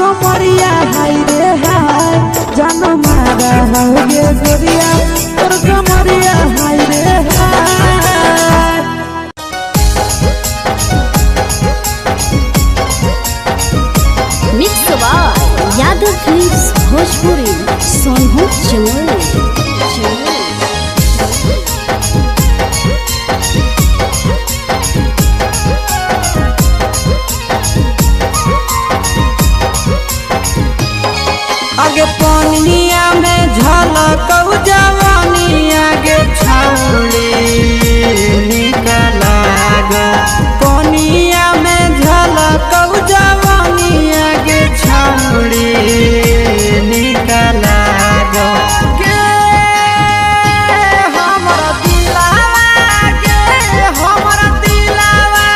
कमरिया हाय रे हाय जानो मारा होगे गोरिया तोर कमरिया हाय रे हाय। Mix by Yadav films Bhojpuri Sonu Chamoli. आगे पनिया में झलकौ जवानी आगे छौड़ी निकला गो पनिया में झलकौ जवानी आगे छौड़ी निकला गो के हमरा दिलावा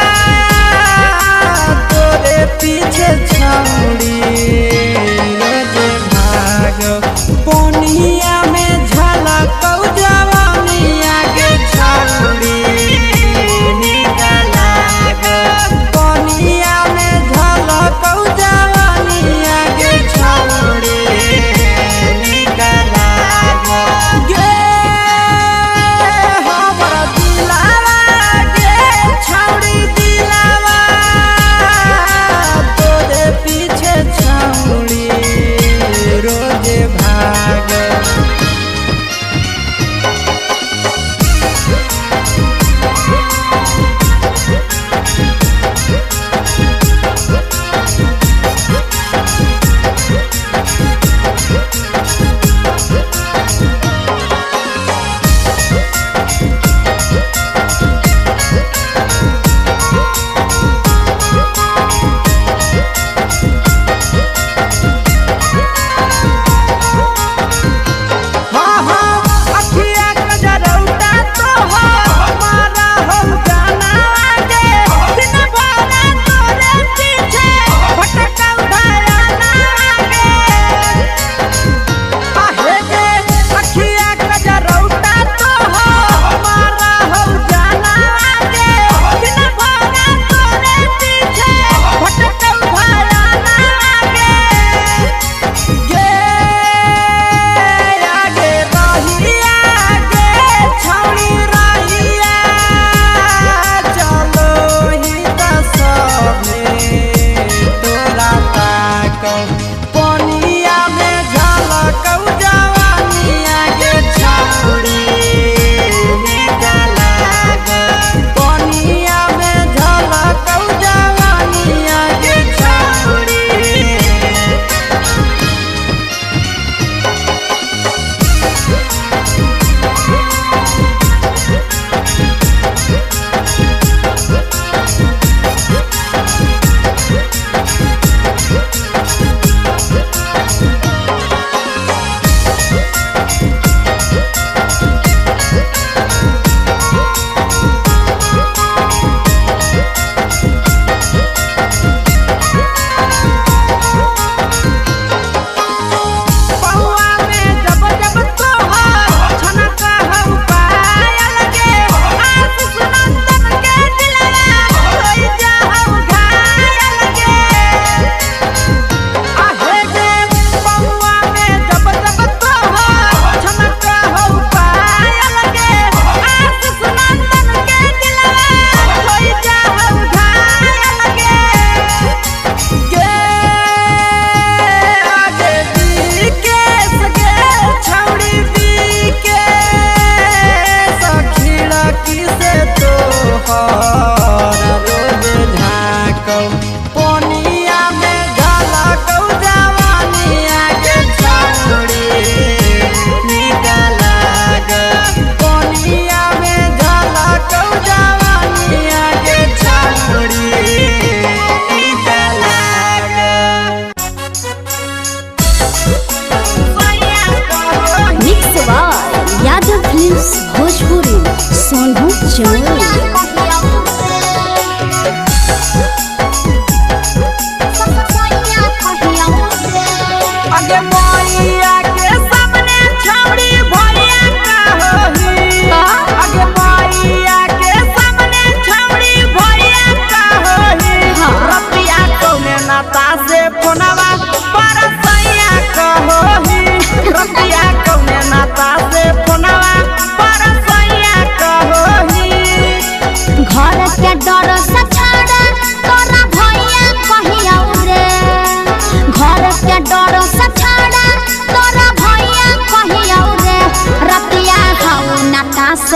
तोरे पीछे छौड़ी पनिया में झलकौ जवानी आगे छौड़ी निकला गो पनिया में झलकौ जवानी आगे छौड़ी निकला गो गे हमरा दिलावा गे छौड़ी दिलावा तोरे पीछे छौड़ी रोज भाग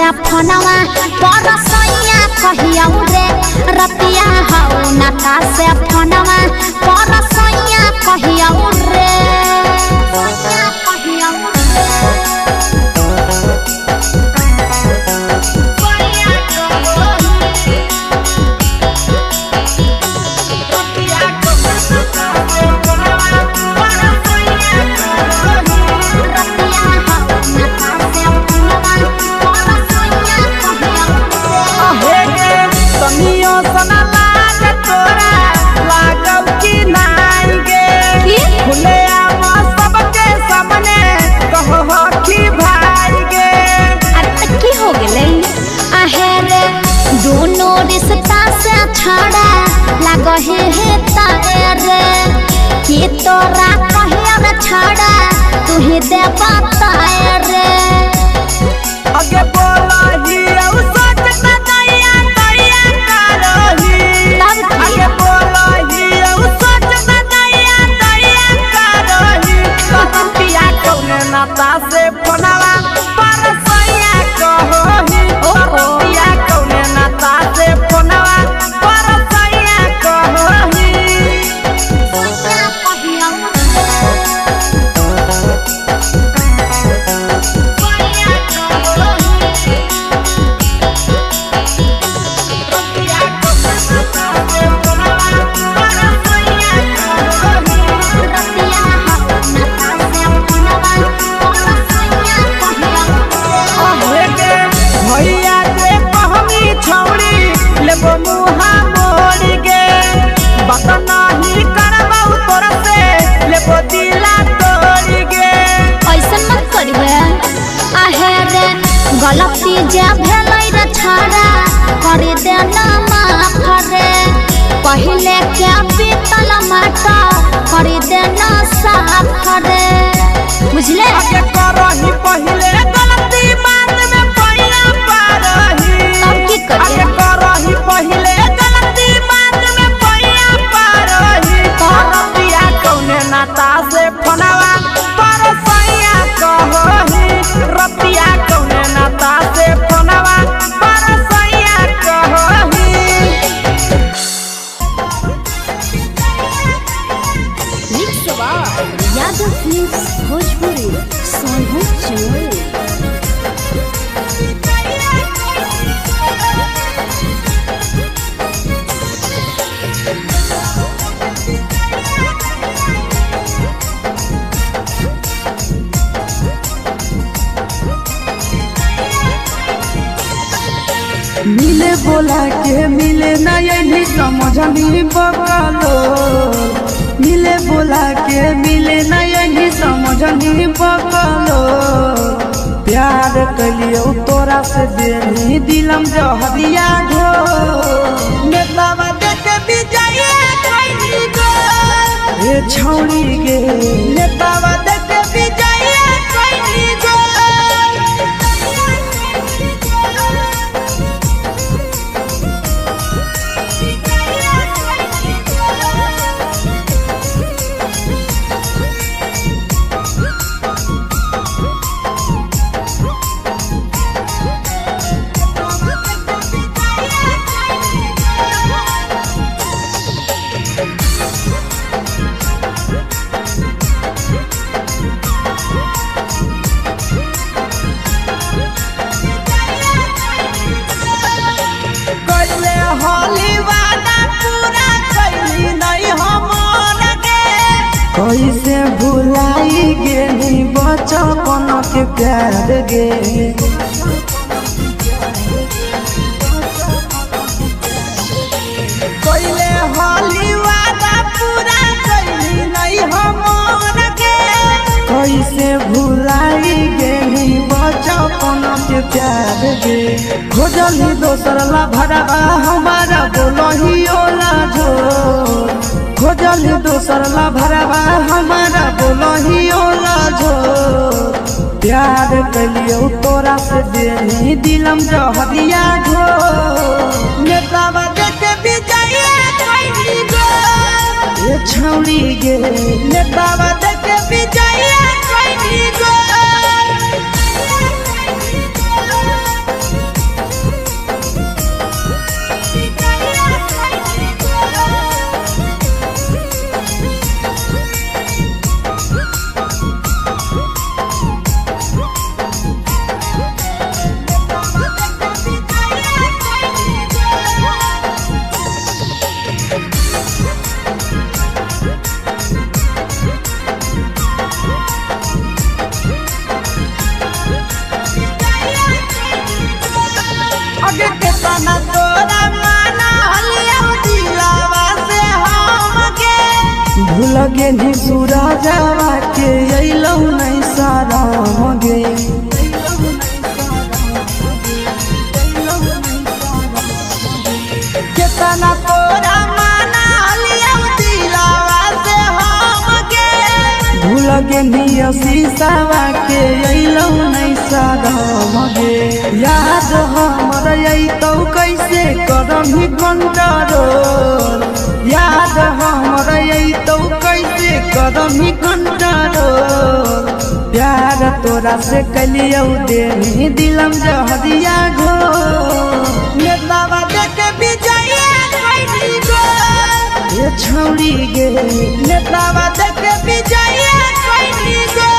से फोनवा परसैया कहिया रे रतिया हौ नाता से फोनवा परसैया कहिया रे छड़ा लगहे है तारे कि तोरा कहिया रे छड़ा तू ही दे बताए आगे बोलही औ सोच ना दैया दैया करही आगे बोलही औ सोच ना दैया दैया करही पिया कौने नाता से फोनवा परसैया कहही पिया कौने नाता से फोनवा गलती जे भेलै रे छड़ा कर देना माफ रे पहले के बीतल माटा कर देना साफ रे बुझले आगे करही पहले गलती बात में पहिया पारही तब की करे आगे करही पहले गलती बात में पहिया पारही पिया कौने नाता से फोनवा परसैया कहही रतिया कौने नाता से फोनवा परसैया कहही मिक्स यादव फिल्म्स भोजपुरी सोनू चमोली मिले बोला के मिले नहीं समझनी बगलो मिले बोला के मिले नहीं समझनी बगलो प्यार कलियो तोरा से देनी दिलम जहरिया घो नेतावा देके विजय कइली गो ए छौड़ी गे नेतावा देके विजय कइली गो कैसे भुलाई गेली बचपन के प्यार गे कैले होली वादा पूरा कैली नहीं हमर गे कैसे भुलाई गेली बचपन के प्यार गे खोजली दोसर ला भरवा हमारा बोलही ओला झो खोजली दोसर ला भरवा हमारा बोलही ओला झो प्यार कलियो तोरा से देनी दिलम जहरिया झो नेतावा देके विजय कइली गो ये छौड़ी गे नेतावा देके विजय कइली गो लगे नी सूरजवा के अइलौ नहीं साराम गे केतना तोरा माना लिया दिलावा से हम गे भूल गे नी शीशावा के अइलौ नहीं साराम गे याद हमर अइतौ कैसे करही कंट्रोल याद हमर अइतौ कैसे करही कंट्रोल प्यार तोरा से कलियौ देनी दिलम जहरिया घो नेतावा देखे विजय खैनी गो ये छौड़ी गे नेतावा देखे विजय खैनी गो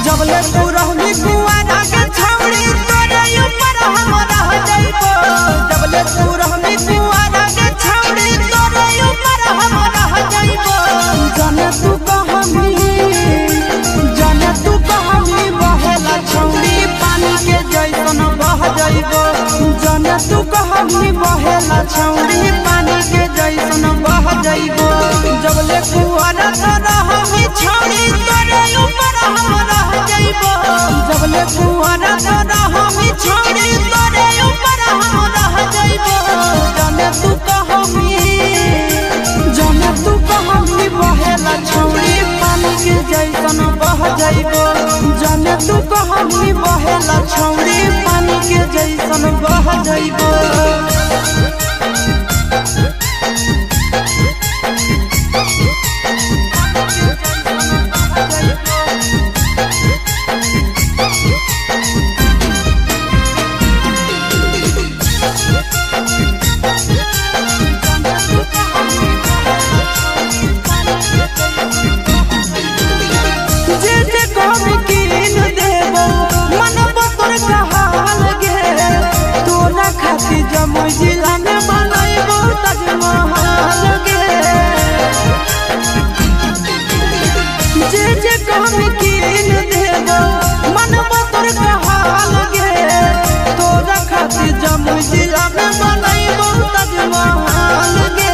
जबले तू रहनी कुआरा के छौड़ी तोरे ऊपर हम रह जाइबो जबले तू रहनी कुआरा के छौड़ी तोरे ऊपर हम रह जाइबो जाने तू कहमी बहेला छौड़ी पानी के जैसन बह जाइबो जाने तू कहमी बहेला छौड़ी पानी के जैसन बह जाइबो जबले कुआरा तो रहमी छौड़ी तोरे ऊपर हम रह जाइबो जबले कुआरा तो रहमी छौड़ी तोरे ऊपर हम रह जाइबो जाने तू कहमी बहेला छौड़ी पानी के जैसन बह जाइबो जाने तू कहमी बहेला छौड़ी पानी के जैसन बह जाइबो जमुई जिला में बनैबो ताजमहल गे जे काम कीन देबो मनबो तोर कहल गे तोरा खातिर जमुई जिला में बनैबो ताजमहल गे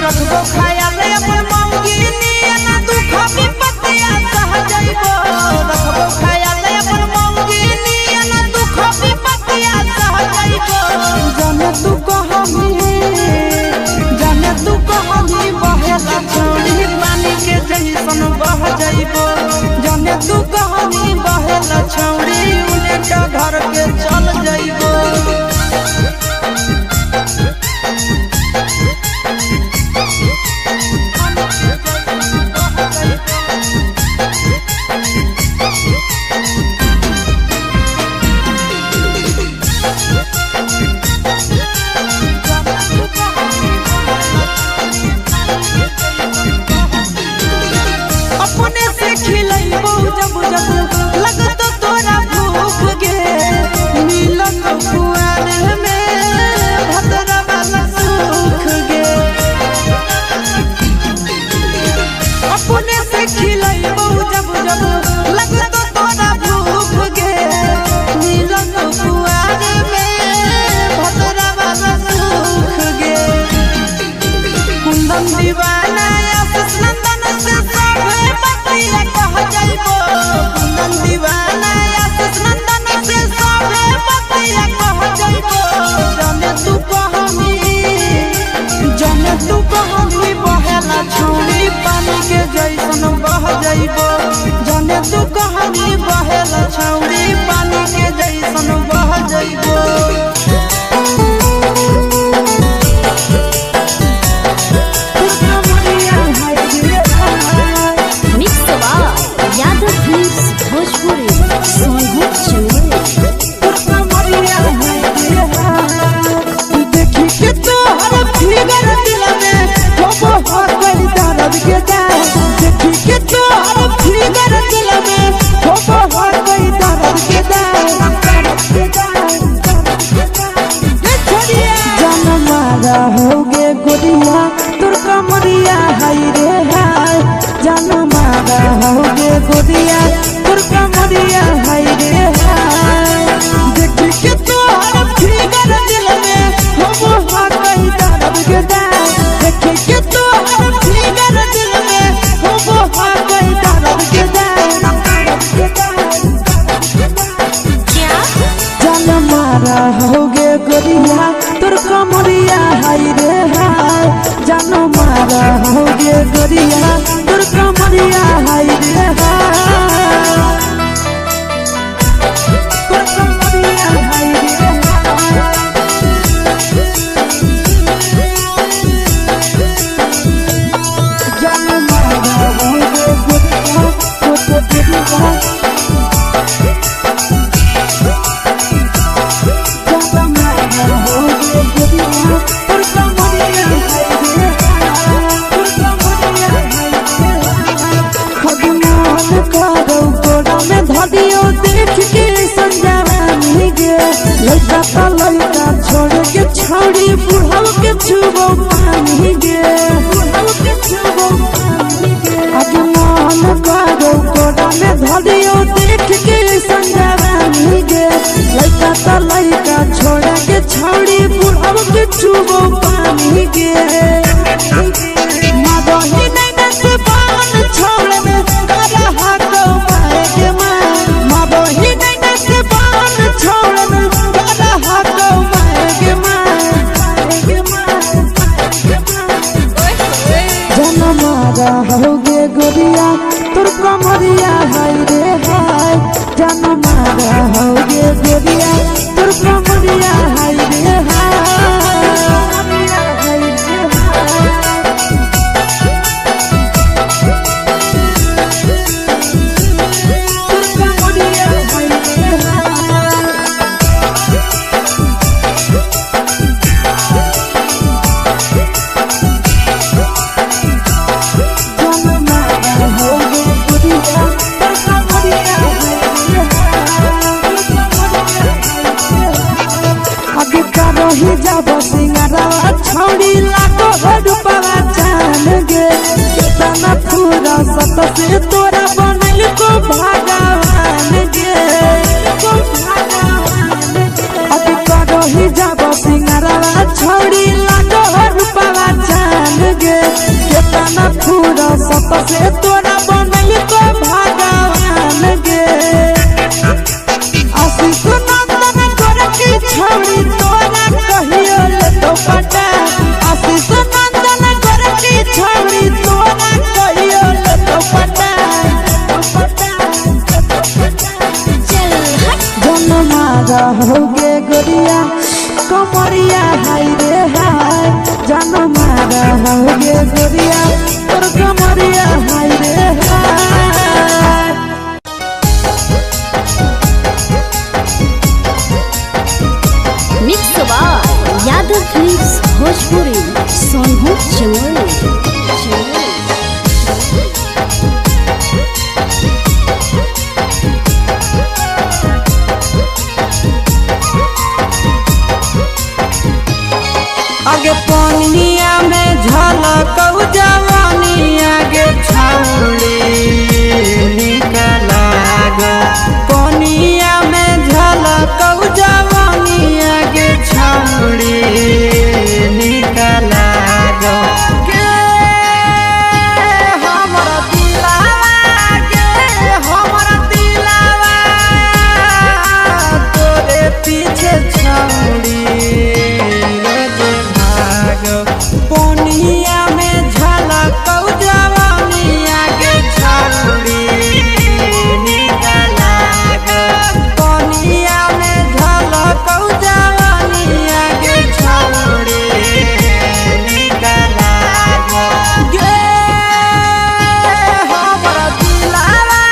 रखबो ख्याल अपन मौगी नियना दुख विपत्तिया सह जाइबो रखबो ख्याल अपन मौगी नियना दुख विपत्तिया सह जाइबो जाने तू कहमी बहेला छौड़ी पानी के जैसन बह जाइबो जाने तू कहमी बहेला छौड़ी उल्टा घर के चल जाइबो अपने से खिलैबो जब लगतो तोरा भूख गे मिलत कुआर में भतरा वाला सुख गे अपने से खिलैबो जब लगतो तोरा भूख गे मिलत कुआर में भतरा वाला सुख गे कुंदन दीवाना आशीष नंदन से सबे बतिया कह जाइबो कुंदन दीवाना आशीष नंदन से सबे बतिया कह जाइबो जाने तू कहमी बहेला छौड़ी पानी के जैसन बह जाइबो जाने तू कहमी बहेला छौड़ी पानी के जैसन बह जाइबो देखी के तो फिगर दिल में हो गई दर्द के दाग गोरिया तोर कमरिया हाय रे हाय तोर कमरिया हाय रे जान मारा हो गोरिया तो गोरिया लड़का छोड़ के छौड़ी बुढ़ाव के छुबो पानी गे आगे मन करो कोड़ा में धरियो देख के संजवानी गे लड़का छोड़ के छौड़ी बुढ़ाव के छुबो पानी गे मादही नहीं नस पान छोड़ में रहा तो माए के मां मादही नहीं नस पान छोड़ में होगे गोरिया तोर कमरिया हाय रे हाय जान मारा होगे गोरिया तोर कमरिया हाय रे रही जब सिंगारा छौड़ी लागो रूपवा जान गे कितना पूरा सत से तोरा बनल को भगवान गे अभी रही जब सिंगारा छौड़ी लागो रूपवा जान गे कितना पूरा सत से तोरा बनल को भगवान गे आशीष नंदन कर की छौड़ी कहियो ले तो पटा आशीष नंदन कर की छौड़ी तोरा कहियो ले तो पटा जन मारा होगे गोरिया कमरिया हाय रे हाय जन मारा होगे गोरिया तोर कमरिया हाय रे हाय मिक्स यादव फिल्म्स भोजपुरी सोनू चमोली आगे पनिया में झलकौ जवानी आगे छौड़ी निकला ग पनिया में झलकौ जवानी आगे छौड़ी निकला ग हमरा दिलावा तोरे पीछे छौड़ी पनिया में झलकौ जवानी आगे छौड़ी निकला ग पनिया में झलकौ जवानी आगे छौड़ी निकला गे हमरा दिलावा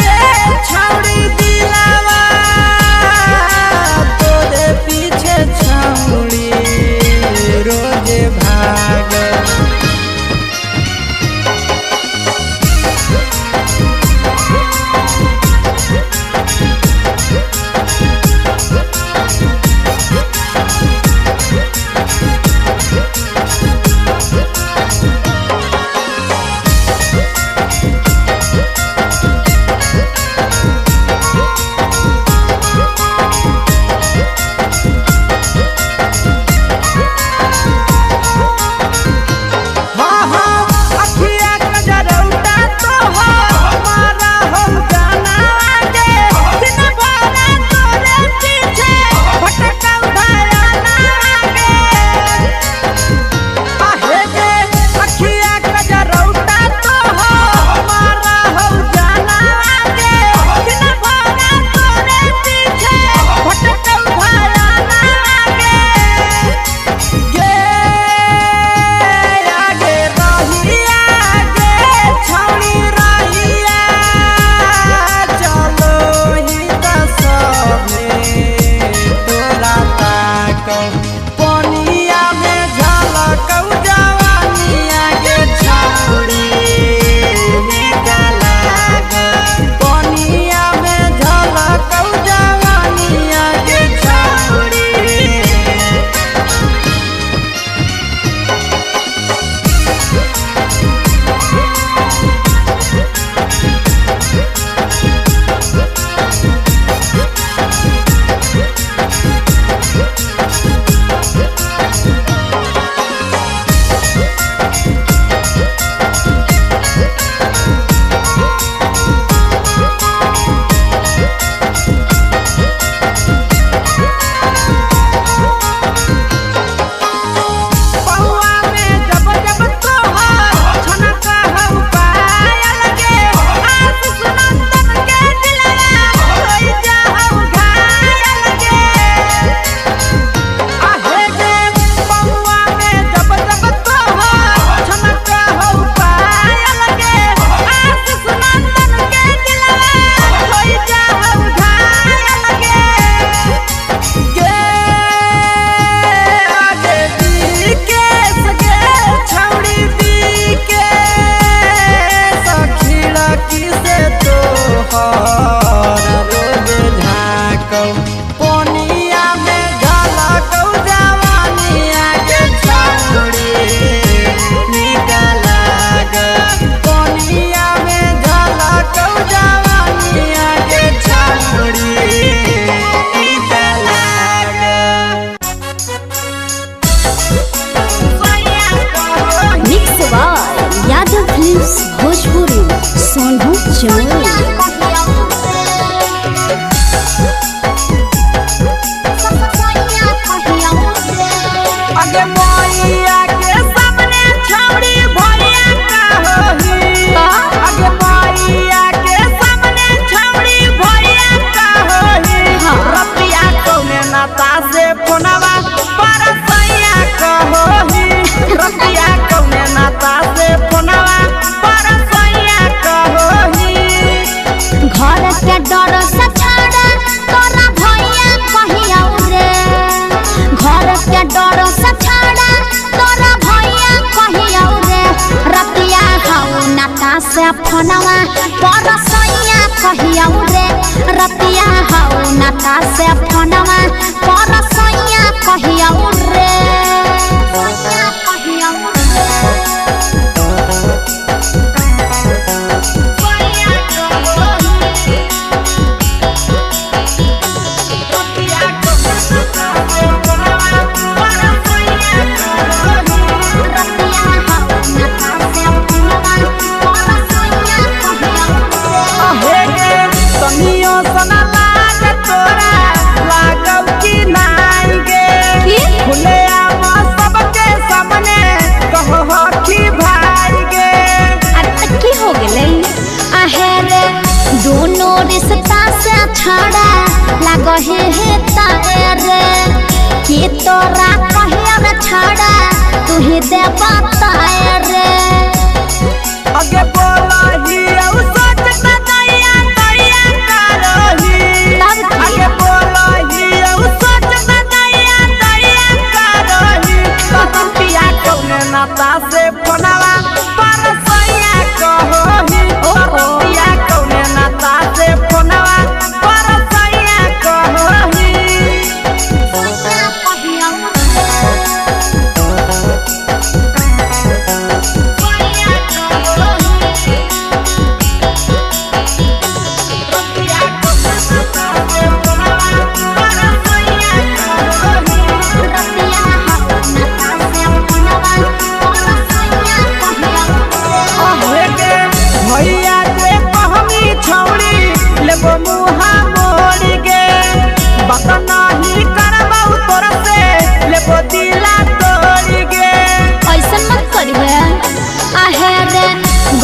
गे छौड़ी दिलावा तोरे पीछे छौड़ी रोज भाग आगे मैया के सामने छौड़ी भैया का होही आगे मैया के सामने छौड़ी भैया का होही रतिया कौने नाता से फोनवा पर सैया का होही रतिया कौने नाता से फोनवा पर सैया का होही घर के डर से छाड़ा तोरा भैया कहिया रे घर के डर से छाड़ा तोरा भैया कहिया रे रतिया हाउ नाता से फोनवा पर सैया कहिया रे रतिया हाउ नाता से फोनवा पर सैया कहिया रे सैया कहिया दोनों रिश्ता से छाड़ा लगहे है तारे कि तोरा कहिया छाड़ा तू ही दे बताए आगे बोलही औ सोचता दैया दैया करही आगे बोलही औ सोचता दैया दैया करही कतिया कौने नाता से फोनवा पर सैया कहही कतिया कौने नाता से फोनवा पर सैया कहही सैया कहिया भैया जे कहमी छौड़ी लेबो मुहा मोड़ के बात नहीं करबौ तोरा से लेबो दिला तोड़ के ऐसा मत करिए आहे रे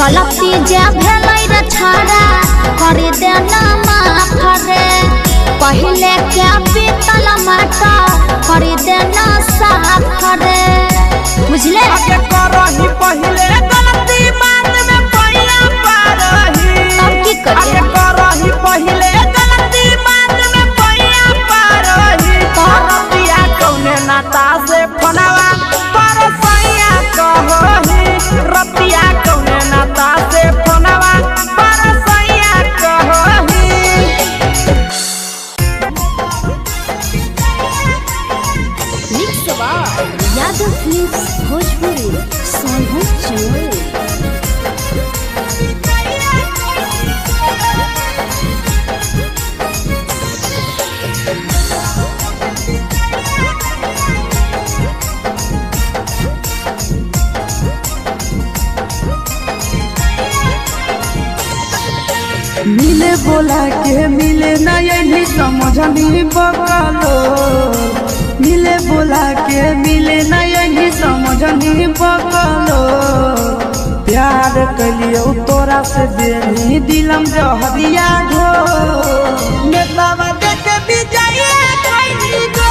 गलती जे भेलै रे छाड़ा कर देना माफ रे पहले के पीतल माटा कर देना साफ रे बुझले आगे करही पहले गलती बाद में पैया पारही तब की करिए आगे करही पहले गलती बाद में पैया पारही रतिया कौने नाता से फोनवा पर सैया कहही रतिया कौने नाता से फोनवा पर सैया कहही यादव फिल्म्स भोजपुरी सोनू चोर मिले बोला के मिले नहीं समझनी बकलो मिले बोला के मिले नहीं समझनी बकलो प्यार कलियो तोरा से देनी दिलम जहरिया घो नेतावा देखे विजय कइनी गो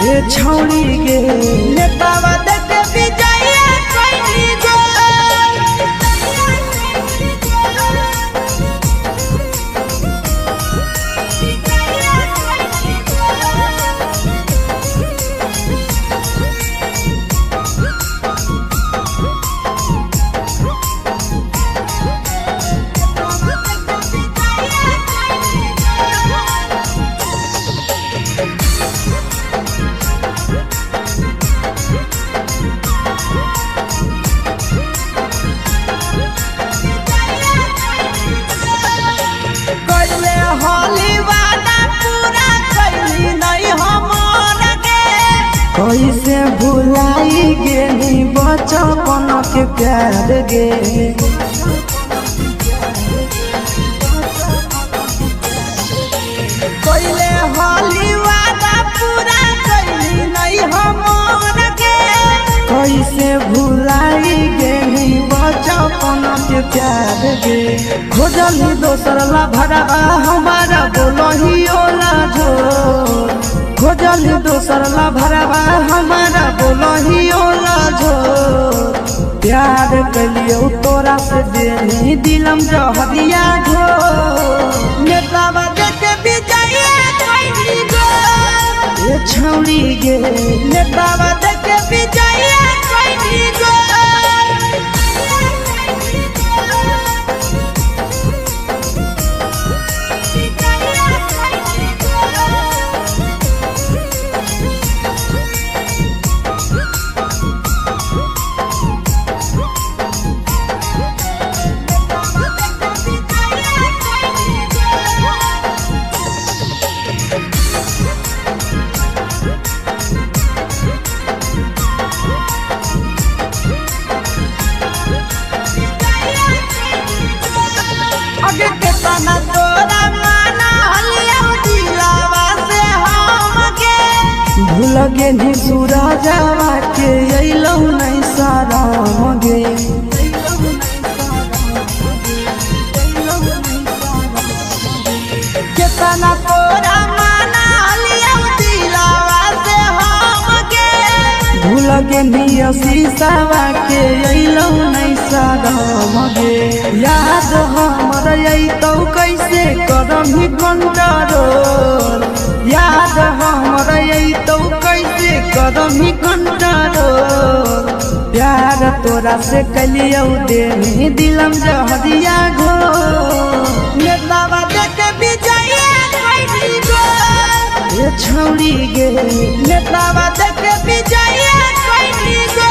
हे छौड़ी गे नेतावा देखे विजय कइनी गो कैसे भुलाई गेली बचपन के प्यार गे कैले हली वादा पूरा कैली नहीं हमर गे खोजली दोसर ला भरवा हमारा बोलही ओला झो खोजली दोसर ला भरवा हमारा बोलही ओला झो प्यार कलियो तोरा से देनी दिलम जहरिया झो नेतावा देखे बिजैया कैली गो ये छौरी गे नेतावा देखे बिजैया कैली गो केतना तोरा माना हलिया दिलावा से हमके भूल गे नी सूरजवा के अइलौ नहीं सारा मगे केतना तोरा माना हलिया दिलावा से हमके भूल गे नी शीशावा के अइलौ नहीं सारा मगे याद हमर तो कैसे करमी कंट्रोल याद हमर तो कैसे करमी कंट्रोल प्यार तोरा से कलियो देनी दिलम जहरिया घो नेतावा देखे बिजैया कैली गो ये छौरी गे नेतावा देखे बिजैया कैली गो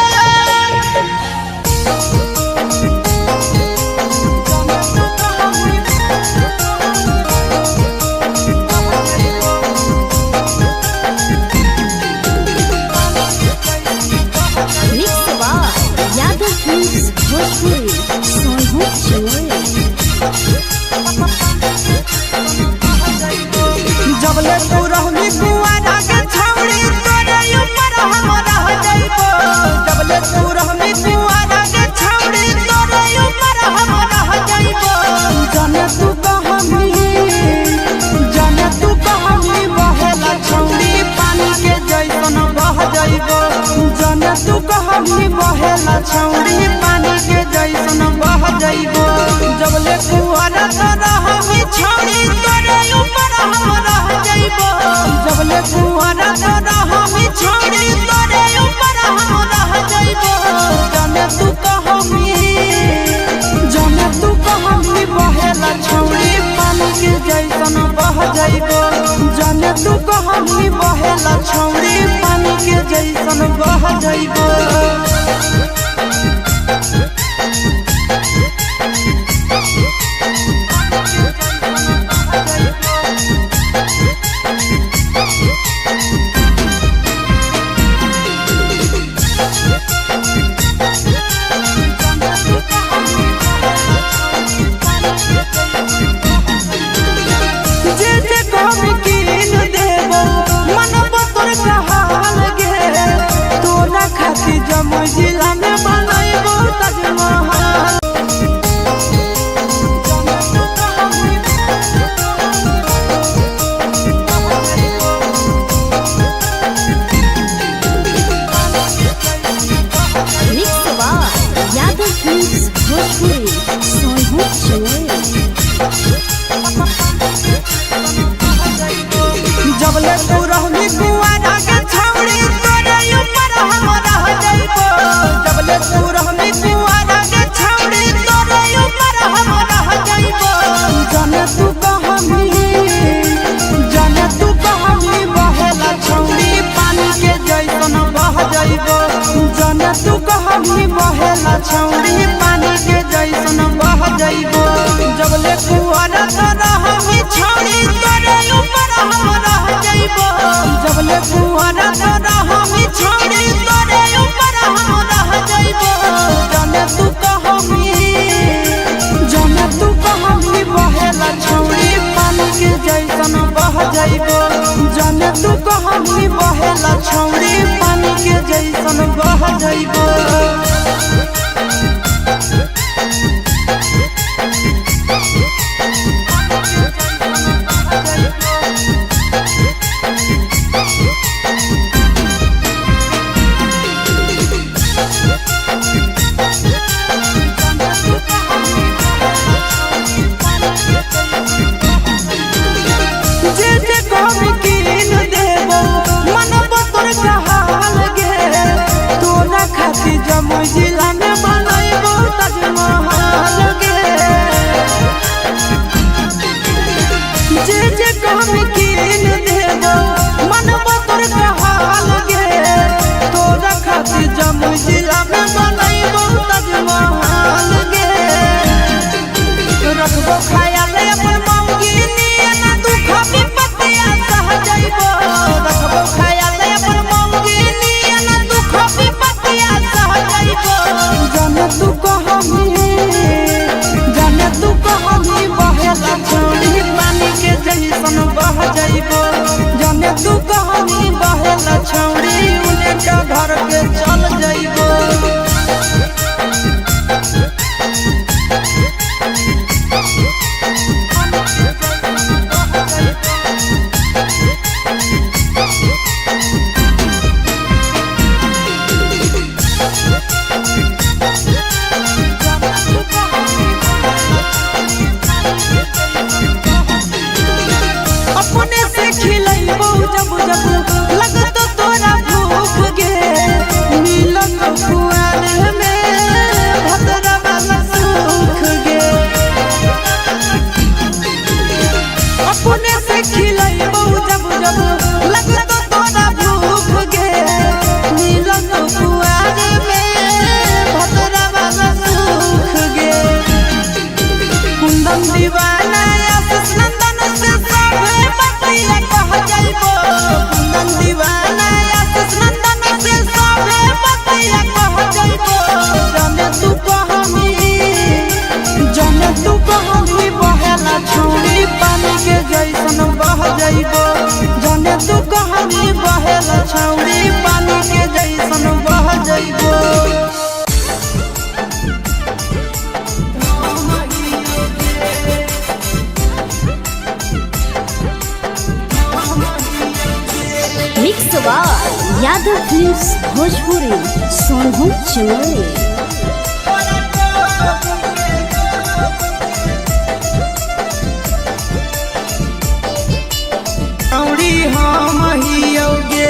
जबले तू रहनी कुआरा के छौरी तोरे ऊपर हम रह जाइबो जबले तू रहनी कुआरा के छौरी तोरे ऊपर हम रह जाइबो जाने तू कहानी बहेला छौरी पानी के जैसन बह जाइबो जाने तू कहानी बहेला छौरी पानी के जैसन बह जाइबो जबले कुआरा रहनी छौरी तोरे ऊपर हम रह जाइबो जबले कुआरा रहनी छौरी तोरे ऊपर हम रह जाइबो जाने तू कहानी बहेला छौरी पानी के जैसन बह जाइबो जाने तू कहानी बहेला छौरी पानी के जैसन बह जाइबो जिला में बनाइबो ताजमहल जबले तू रहनी कुआरा के छौरी तोरे ऊपर हम रह जाइबो जबले तू रहनी कुआरा के छौरी तोरे ऊपर हम रह जाइबो जाने तू कहानी बहेला छौरी पानी के जैसन बह जाइबो जाने तू कहानी बहेला छौरी पानी के जैसन बह जाइबो जबले कुआरा रहनी छौरी तोरे ऊपर हम रह जाइबो जबले कुआरा रहनी छौरी तोरे ऊपर हम रह जाइबो जाने तू कहानी बहेला छौरी पानी के जैसन बह जाइबो जाने तू कहानी बहेला छौरी पानी के जैसन बह जाइबो जमुई जिला में बनैबो ताजमहल गे रखबो ख्याल अपन मौगी नियना दुख विपत्तिया सह जइबो रखबो ख्याल अपन मौगी नियना दुख विपत्तिया सह जइबो जाने तू कहमी बहेला छौड़ी पानी के जैसन बह जइबो जाने तू कहमी बहेला छौड़ी उन्हें का घर के चल जइबो अपने से खिलैबो जब जब लगतो तोरा भूख गे मिलन कुआर में भतरा वाला सुख गे अपने से खिलैबो जब जब लगतो तोरा भूख गे मिलन कुआर में भतरा वाला सुख गे कुंदन दीवाना आशीष नंदन से सबे बतिया कह जइबो कुंदन दीवाना आशीष नंदन से सबे बतिया कह जइबो जाने तू कहमी बहेला छौड़ी पानी के जैसन बह जइबो जाने तू कहमी बहेला छौड़ी पानी के जैसन बह जइबो मिक्स बार यादव फिल्म्स भोजपुरी सोनू चमोली छौड़ी हम हियोगे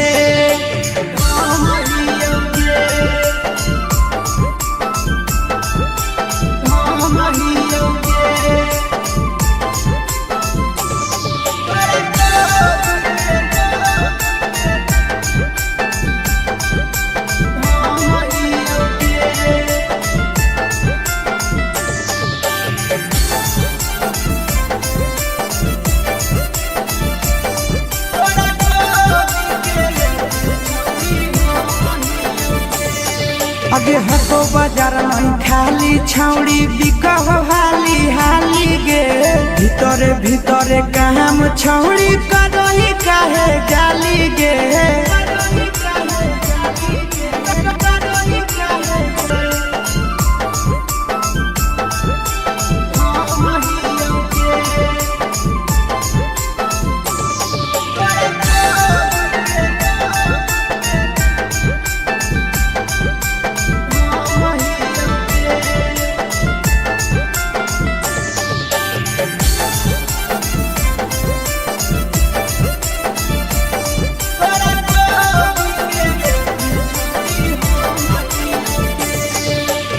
आगे हको बाजार नहीं खाली छौड़ी बिकह हाली हाली गे भीतरे भीतरे काम छौड़ी करही काहे गाली गे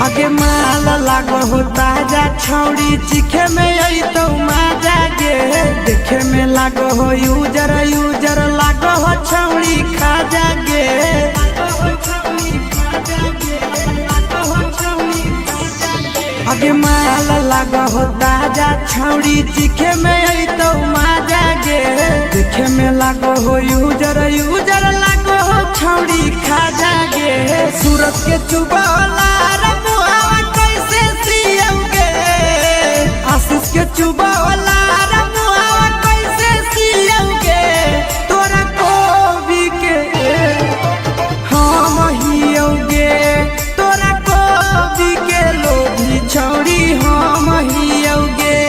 आगे माल लागो हो ताजा छौड़ी चिखे में आई तो माजा गे देखे में लागो हो यूजर लागो हो छौड़ी खाजा गे आगे माल लागो हो ताजा छौड़ी चिखे में आई तो माजा गे देखे में लागो हो यूजर लागो हो छौड़ी खाजा गे सूरत के चुबाला आशीष के चुबावला रमुआ कैसे सियौगे तोरा कोबी के हम हियौगे तोरा कोबी के लोभी छौड़ी हम हियौगे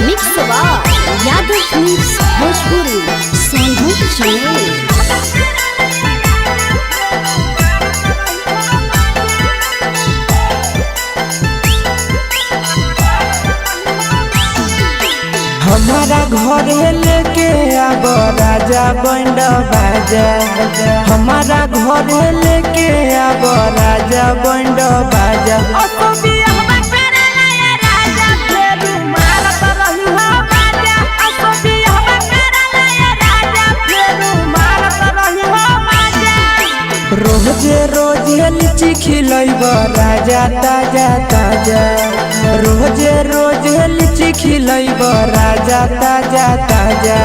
मिक्स बार यादव फिल्म्स भोजपुरी सोनू चमोली हमारा घर लेके अब राजा बंड बाजा हमारा घर लेके अब राजा बंड बाजा राजा लीची खिलैब राजा ताजा ताजा, रोजे रोजे लीची खिलैब राजा ताजा ताजा।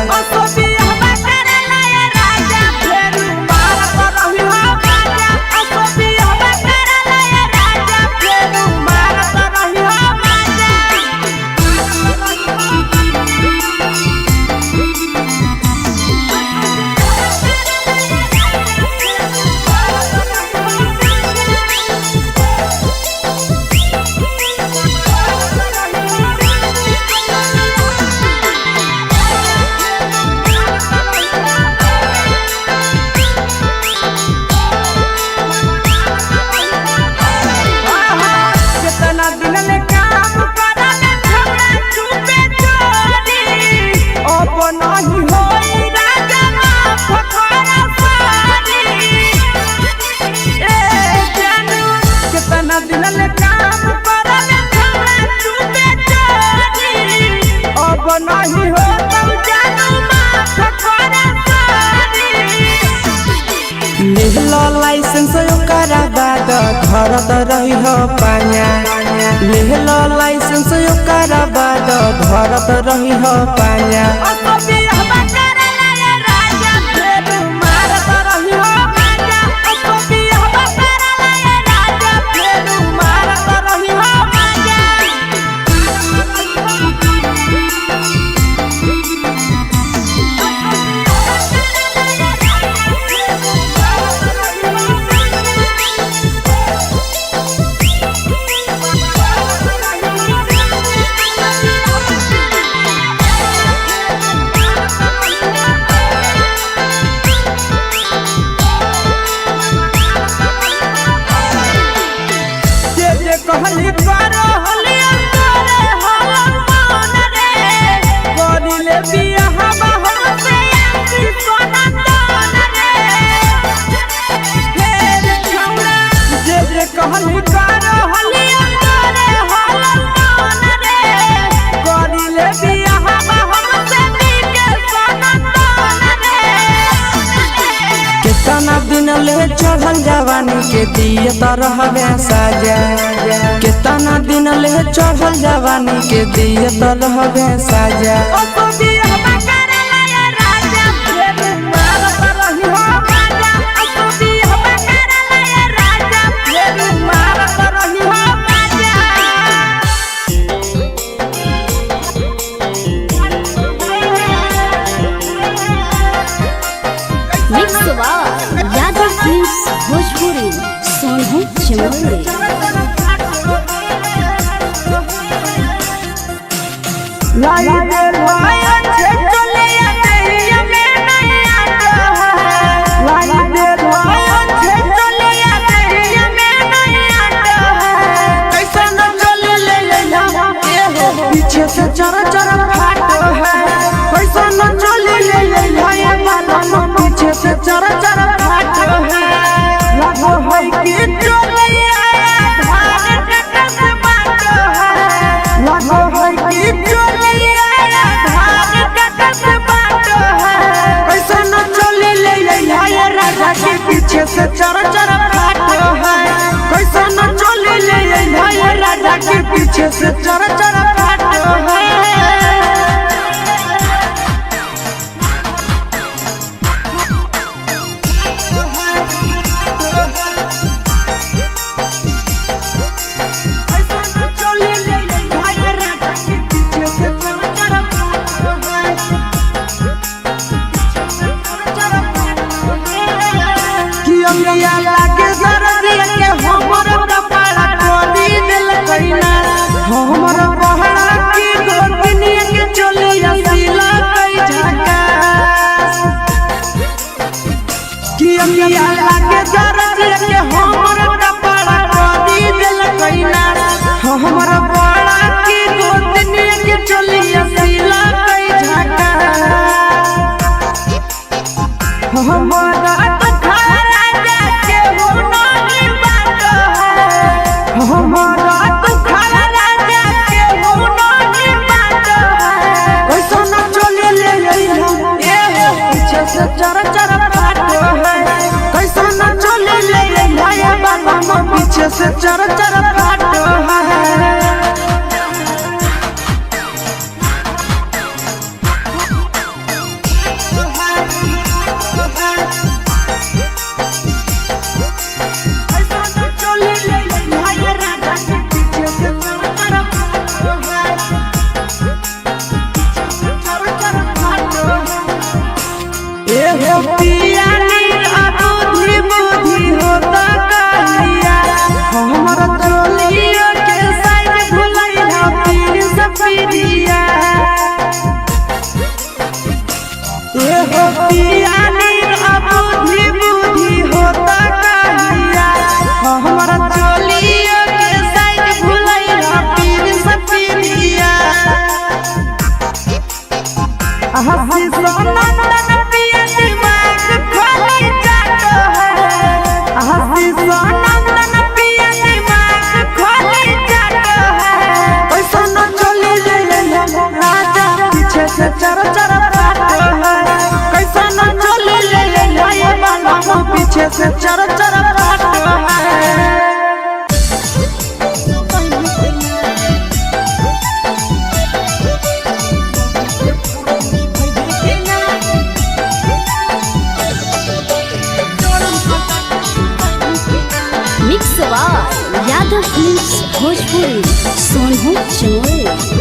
लेहलो लाइसेंस ओकरा बाद घर त रही हो पाया, लेहलो लाइसेंस ओकरा बाद घर त रही हो पाया। कहली करो होली अंतरे होलन मन रे, करिले बियाह हमसे आंटी सोना तन रे। हे छौड़ा जे कहली करो होली अंतरे होलन मन रे, करिले बियाह हमसे बिके सोना तन रे। कितना दिन ले चढ़ल जवानी के दिए त रहबे साजा, कितना दिन ले चढ़ल जवानी के दिए त रहबे साजा। Mix Yadav films Bhojpuri Sonu Chimoli. लाई दे भाया छे चले आते में नहीं आता है, लाई दे भाया छे चले आते में नहीं आता है। कैसे न चले ले यहाँ पीछे से चरा चरा फाटो है, कैसे न चले ले यहाँ बालों पीछे से चरा चरा फाटो है। लगो है कि चले आया धान कटा से बाटो है, लगो है कि चले आया धान कटा से बाटो है। कैसे न चले ले यहाँ राजा के पीछे से चरा चरा फाटो है, कैसे न चले ले यहाँ राजा के पीछे से चरा चरा फाटो है। लागे जरदिया के हमर कपड़ा खोली दिल कइना, हमर बहरा की गोतनिया के चलिया सिला कई झका। कि अमिया लागे जरदिया के हमर कपड़ा खोली दिल कइना, हमर बहरा की गोतनिया के चलिया सिला कई झका। हमारा हमारा तो खाला राजा के हो नहीं बात है, कैसा न चले ले पीछे से चरा चरा फाटो है, कैसा न चले ले बाबा से चर चर फाटो है। पीछे से चर चर फाटो है। मिक्स यादव फिल्म्स भोजपुरी सोनू चोर।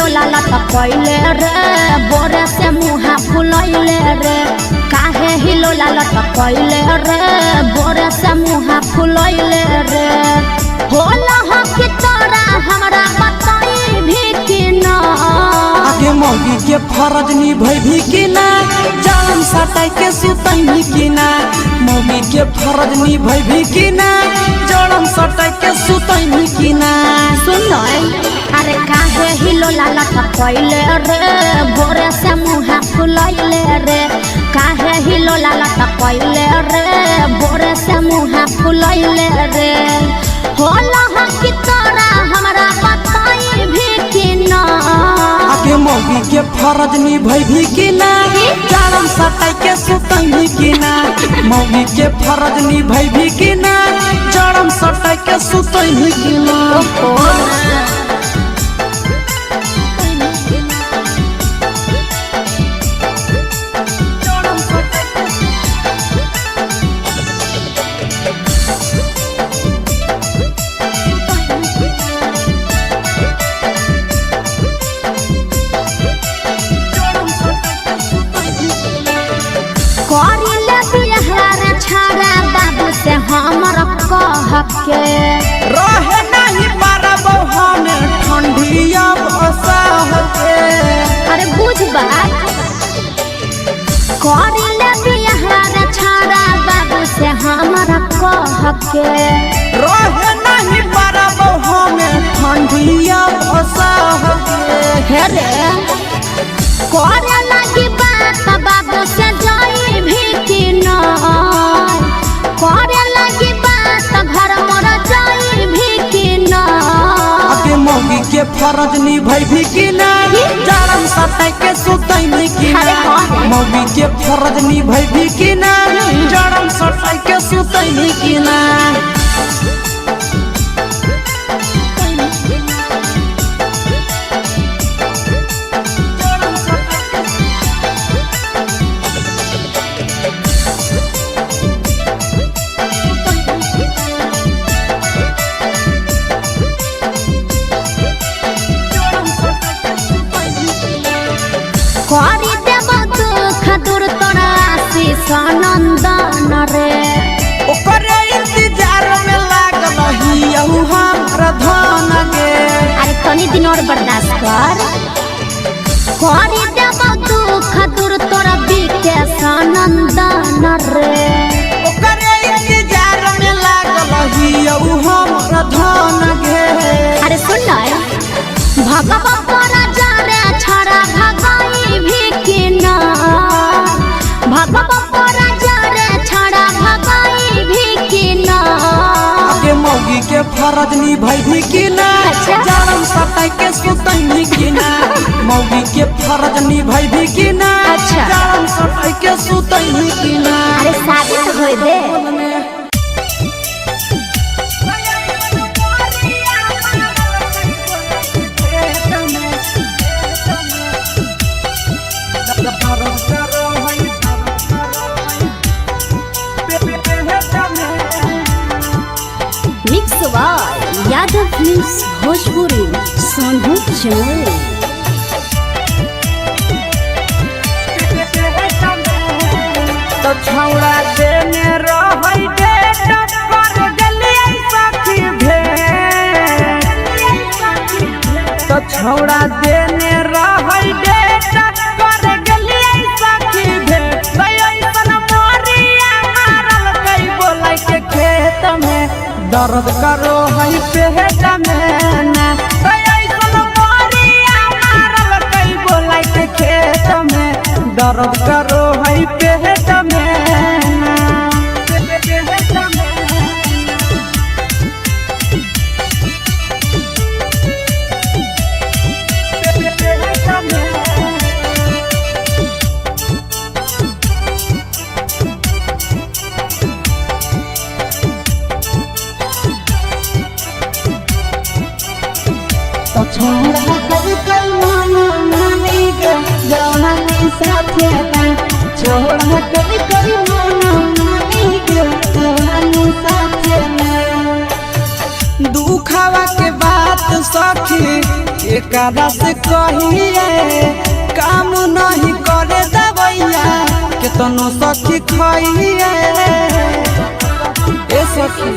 लाला पहले रे बोरे से मुहा फुलैले रे, काहे हिलो लाला पहले रे बोरे से मुहा फुलैले रे। होला हो कि तोरा हमरा बताई भी कि ना, आगे मौगी के फरज निभई भी कि ना, जान सटाई के सुतई भी कि ना। मौगी के फरज निभई भी कि ना, जान सटाई के सुतई भी कि ना। सुन अरे काहे हिलो लाला पहले रे बोरे से मुहा फुलैले रे, काहे हिलो लाला पहले रे बोरे से मुहा फुलैले रे। होला हो कि तोरा हमरा बताई भी कि ना, आगे मौगी के फरज निभई भी कि ना, जान सटाई के सुतई भी कि ना। मौगी के फरज निभई भी कि ना, जान सटाई के सुतई भी कि ना। से हमर कह के रहे नहीं पारबो हमें ठंडिया बसाह के। अरे बुझ बात करिले बिहार छाड़ा बाबू से हमर कह के, रहे नहीं पारबो हमें ठंडिया बसाह के। हे रे करे लगी बात बाबू से जाई भी कि ना, करे लगी बात घर मोर जाई भी कि ना। आगे मौगी के फरज निभई भी कि ना, जान सटाई के सुतई भी कि ना। मौगी के फरज निभई भी कि ना, जान सटाई के सुतई भी कि ना। करी देव दुख दूर तोरा आशीष नंदन रे, ओकरे इंतजार में लागल ही हमरा धन गे। अरे तनी दिन और बर्दाश्त कर। करी देव दुख दूर तोरा विकेश नंदन रे, ओकरे इंतजार में लागल ही हमरा धन गे। अरे सुन भगवा परा जा रे छड़ा भगाई भी कि ना, भगवा परा जा रे छड़ा भगाई भी कि ना। आगे मौगी मौगी के फरज निभैभी कि ना जारम सताई के सुतैनी कि ना मौगी के फरज निभैभी कि ना जारम सताई के सुतैनी कि ना अरे शादी तो होई दे mix by Yadav films Bhojpuri Sonu Chamoli तो छौड़ा देने रहै डेट पर गलियै सखी भेट तो छौड़ा देने रहै डेट पर गलियै सखी भेट ऐसन मोरिया मारल कई बोलै के खेत में दर्द करो है पेट में ना ऐसन मोरिया मारल कई बोलै के खेत में दर्द करो है पेट में ना छोड़ा कभी कल मानो मानी के जवानी साथे का छोड़ा कभी कल मानो मानी के जवानी साथे में दुखवा के बात सखी एकरा से कहिए काम नहीं करे दबैया केतनो सखी खइए ए सखी